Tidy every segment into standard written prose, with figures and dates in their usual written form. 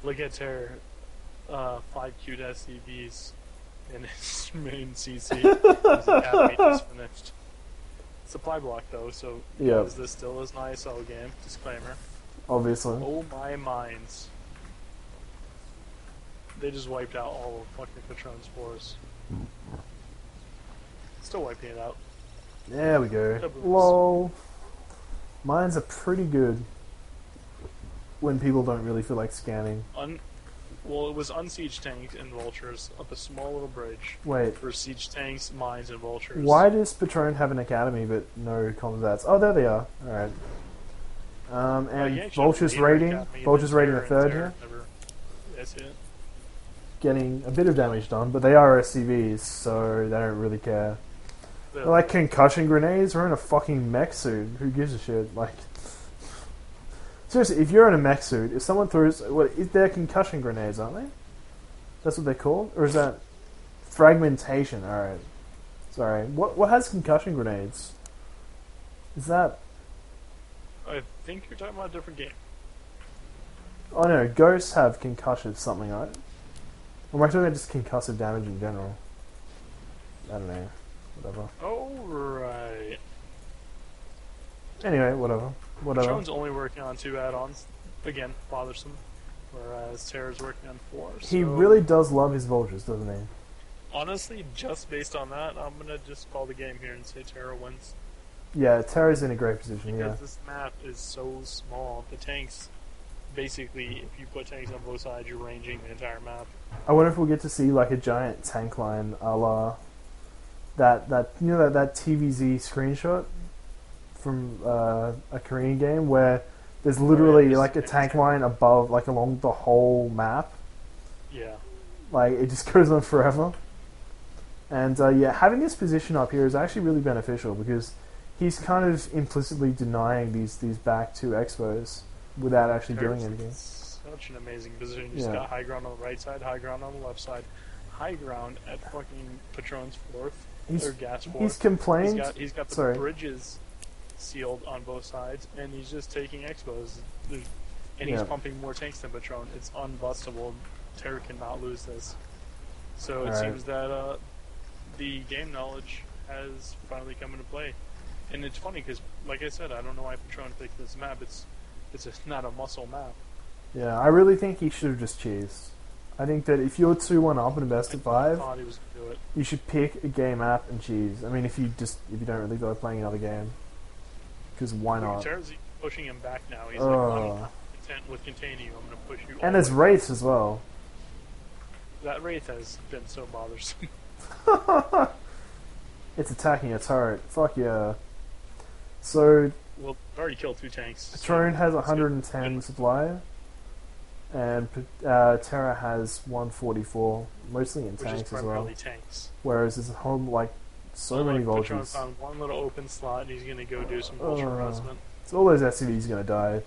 Look at Terror. 5 cute SCVs in his main CC. His academy just finished. Supply block though, so Yep. is this still as nice all game? Disclaimer. Obviously. Oh my minds. They just wiped out all of fucking Patrron's spores. Still wiping it out. There we go. Doubles. Lol. Mines are pretty good when people don't really feel like scanning. Well, it was unsiege tanks and vultures up a small little bridge. Wait, For siege tanks, mines, and vultures. why does Patrrron have an academy but no combats? Oh, there they are. Alright. And you actually Vulture's have a leader rating. academy, Vulture's then rating a Terror, third and here. Terror That's it. Getting a bit of damage done, but they are SCVs, so they don't really care. They're like concussion grenades. We're in a fucking mech suit. Who gives a shit? Like, seriously, if you're in a mech suit, if someone throws, they're concussion grenades, aren't they? That's what they're called, or is that fragmentation? All right, sorry. What has concussion grenades? Is that? I think you're talking about a different game. Oh no, ghosts have concussive something, right? Or am I talking about just concussive damage in general? I don't know. Whatever. Oh, right. Anyway, whatever. Patrron's only working on 2 add-ons. Again, bothersome. Whereas Terror's working on 4. So He really does love his vultures, doesn't he? honestly, just based on that, I'm gonna just call the game here and say Terror wins. Yeah, Terra's in a great position, Because yeah. this map is so small. The tanks, basically, if you put tanks on both sides, you're ranging the entire map. I wonder if we'll get to see like a giant tank line a la that TVZ screenshot from a Korean game where there's literally like a tank line above, like along the whole map. Yeah. Like it just goes on forever. And yeah, having this position up here is actually really beneficial because he's kind of implicitly denying these back two expos without actually doing anything. Such an amazing position. He's got high ground on the right side, high ground on the left side, high ground at fucking Patrron's fourth or gas fourth. He's complained. He's got the bridges sealed on both sides, and he's just taking expos. And he's pumping more tanks than Patrron. It's unbustable. Terror cannot lose this. So it seems that the game knowledge has finally come into play. And it's funny because, like I said, I don't know why Patrron picked this map. It's not a muscle map. Yeah, I really think he should have just cheesed. I think that if you're 2-1 up in a best of 5, thought he was gonna do it. you should pick a game app and cheese. I mean, if you don't really feel like playing another game, because why not? Terror's pushing him back now. He's like, I'm not content with containing you. I'm going to push you. And there's Wraiths as well. That Wraith has been so bothersome. It's attacking a turret. Fuck yeah. So Well, already killed 2 tanks. Patrrron has 110 supply, and Terra has 144, mostly in tanks as well. Tanks. Whereas there's a whole so many vultures. Patrron found one little open slot, and he's going to go do some vulture harassment. So all those SCVs are going to die.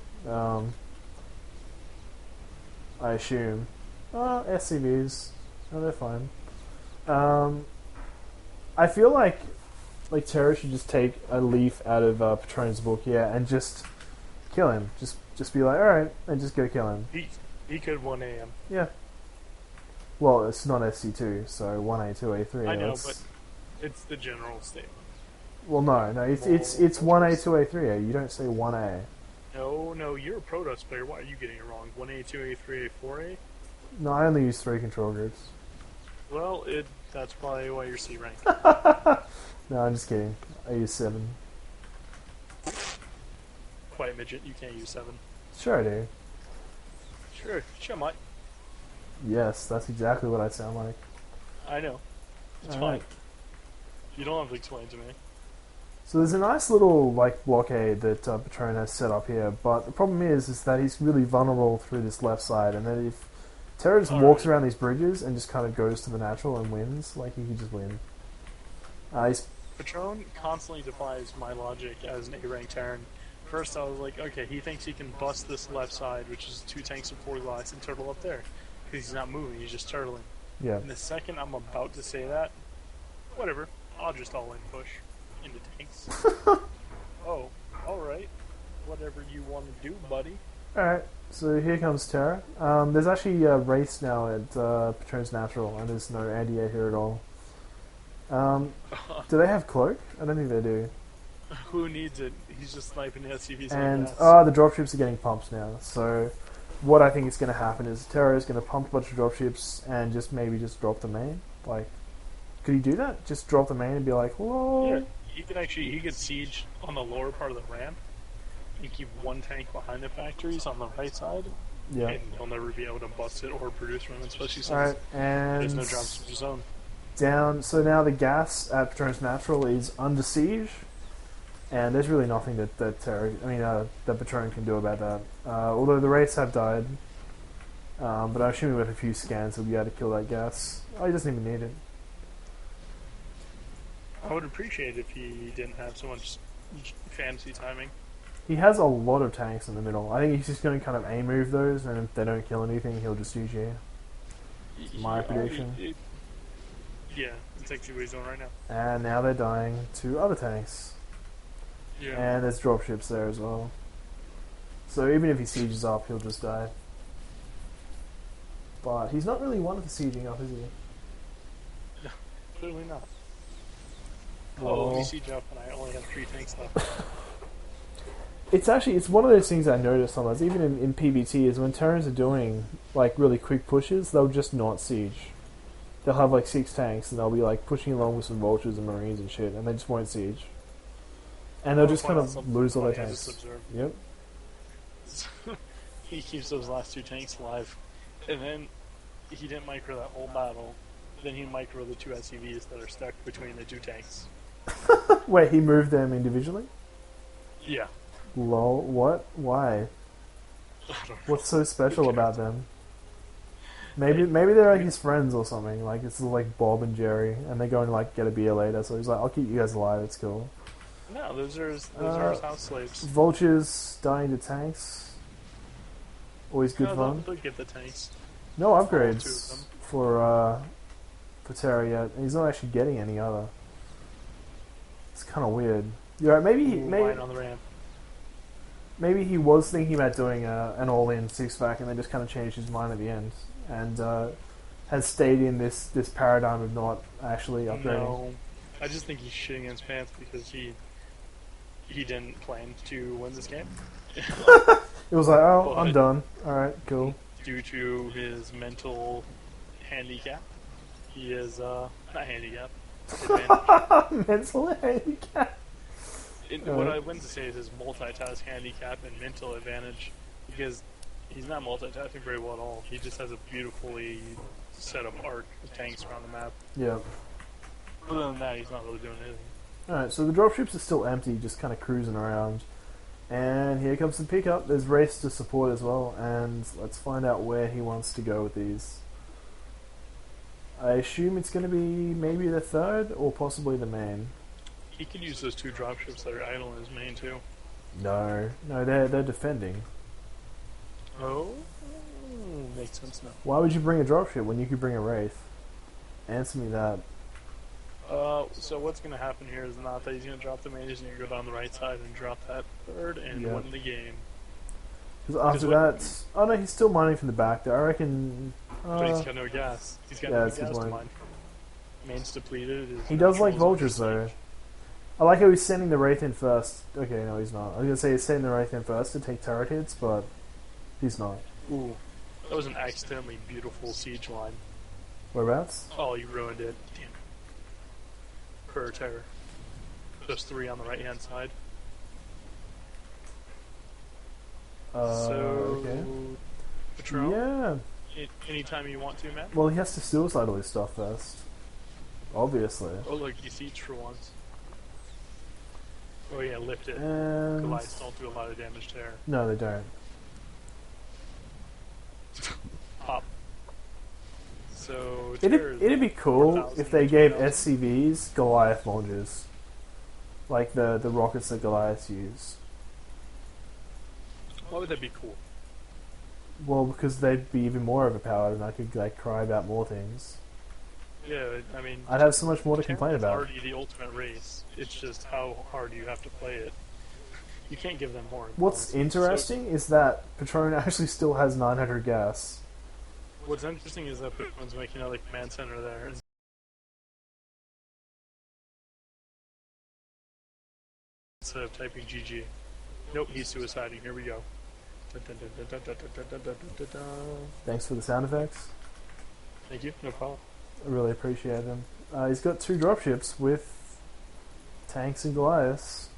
I assume. SCVs. Oh, they're fine. I feel like Terra should just take a leaf out of Patrron's book, and just kill him. Just be like, alright, and just go kill him. He could 1 AM. Yeah. Well, it's not SC2, so 1A, 2A, 3A. I know, but it's the general statement. Well, no, it's 1A, 2A, 3A. You don't say 1A. No, you're a Protoss player. Why are you getting it wrong? 1A, 2A, 3A, 4A? No, I only use 3 control groups. Well, that's probably why you're C rank. No, I'm just kidding. I use 7. Quiet midget, you can't use 7. Sure I do. Sure might. Yes, that's exactly what I sound like. I know. It's fine. You don't have to explain to me. So there's a nice little blockade that Patrrron has set up here, but the problem is that he's really vulnerable through this left side, and that if Terra just walks around these bridges and just kind of goes to the natural and wins, he could just win. Patrrron constantly defies my logic as an A-rank Terran. First I was like, okay, he thinks he can bust this left side, which is 2 tanks and 4 lights, and turtle up there. Because he's not moving, he's just turtling. Yeah. And the second I'm about to say that, whatever, I'll just all-in push into tanks. Oh, alright. Whatever you want to do, buddy. Alright, So here comes Terra. There's actually a race now at Patrron's Natural, and there's no anti-air here at all. Do they have cloak? I don't think they do. Who needs it? He's just sniping the SCVs. And the dropships are getting pumped now. So what I think is going to happen is Terra is going to pump a bunch of dropships and maybe just drop the main. Like, could he do that? Just drop the main and be like, whoa. Yeah, he could siege on the lower part of the ramp and keep one tank behind the factories on the right side. Yeah. And he'll never be able to bust it or produce from it, especially since and there's no dropship zone. So now the gas at Patrron's Natural is under siege, and there's really nothing that Patrron can do about that. Although the wraiths have died, but I assume with a few scans he'll be able to kill that gas. Oh, he doesn't even need it. I would appreciate if he didn't have so much fancy timing. He has a lot of tanks in the middle. I think he's just going to kind of aim move those, and if they don't kill anything, he'll just use you. My prediction. Yeah, it's actually what he's doing right now. And now they're dying to other tanks. Yeah. And there's dropships there as well. So even if he sieges up, he'll just die. But he's not really one for sieging up, is he? No, clearly not. Well, we siege up and I only have 3 tanks left. It's one of those things I noticed sometimes, even in PvT, is when Terrans are doing like really quick pushes, they'll just not siege. They'll have like 6 tanks and they'll be like pushing along with some vultures and marines and shit, and they just won't siege. And they'll just kind of lose all their tanks. Yep. He keeps those last 2 tanks alive, and then he didn't micro that whole battle. Then he micro the 2 SCVs that are stuck between the 2 tanks. Wait, he moved them individually? Yeah. Lol, what? Why? What's so special about them? Maybe they're like his friends or something. Like it's like Bob and Jerry, and they go and like get a beer later. So he's like, "I'll keep you guys alive. It's cool." No, those are his house slaves. Vultures dying to tanks. Always good fun. They'll get the tanks. No upgrades for Terra yet. And he's not actually getting any other. It's kind of weird. Yeah, maybe on the ramp. Maybe he was thinking about doing an all-in 6-pack and then just kind of changed his mind at the end and has stayed in this paradigm of not actually upgrading. No, I just think he's shitting in his pants because he didn't plan to win this game. It was like, oh, I'm done. Alright, cool. Due to his mental handicap, he is, not handicap, advantage. Mental handicap. What I went to say is his multitask handicap and mental advantage, because he's not multitasking very well at all. He just has a beautifully set up arc of tanks around the map. Yeah. Other than that, he's not really doing anything. Alright, so the dropships are still empty, just kind of cruising around. And here comes the pickup. There's race to support as well, and let's find out where he wants to go with these. I assume it's going to be maybe the 3rd or possibly the main. He could use those 2 dropships that are idle in his main too. No, they're defending. Oh, makes sense now. Why would you bring a dropship when you could bring a wraith? Answer me that. So what's going to happen here is not that he's going to drop the main, he's going to go down the right side and drop that 3rd and win the game. Because after that... Oh no, he's still mining from the back there. I reckon... but he's got no gas. He's got no gas to mine. Main's depleted. He does like vultures though. I like how he's sending the wraith in first. Okay, no he's not. I was going to say he's sending the wraith in first to take turret hits, but he's not. Ooh, that was an accidentally beautiful siege line. Whereabouts? Oh, you ruined it. Damn it. For Terror. There's 3 on the right hand side. Okay. Patrrron? Yeah. Anytime you want to, man. Well, he has to suicide all his stuff first. Obviously. Oh look, he siege for once. Oh yeah, lift it. And... Goliaths don't do a lot of damage to Terror. No, they don't. Pop. So it'd be cool if they gave SCVs Goliath launchers, like the rockets that Goliaths use. Why would that be cool? Well, because they'd be even more overpowered, and I could like cry about more things. Yeah, I mean, I'd have so much more to complain about. It's already the ultimate race. It's just how hard you have to play it. You can't give them more. What's interesting is that Patrrron actually still has 900 gas. What's interesting is that Patrrron's making another command center there. Instead of typing GG. Nope, he's suiciding. Here we go. Thanks for the sound effects. Thank you, no problem. I really appreciate them. He's got 2 dropships with tanks and Goliaths.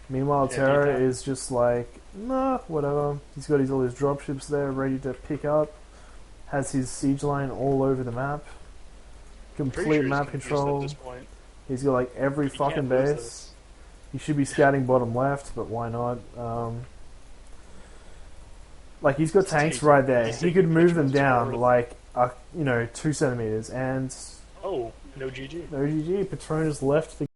Meanwhile, Terra is just like, nah, whatever. He's got all his dropships there ready to pick up. Has his siege line all over the map. Complete map control. He's got like every fucking base. He should be scouting bottom left, but why not? Like he's got tanks right there. He could move them down like 2 centimeters, and oh, no GG. No GG. Patrrron has left the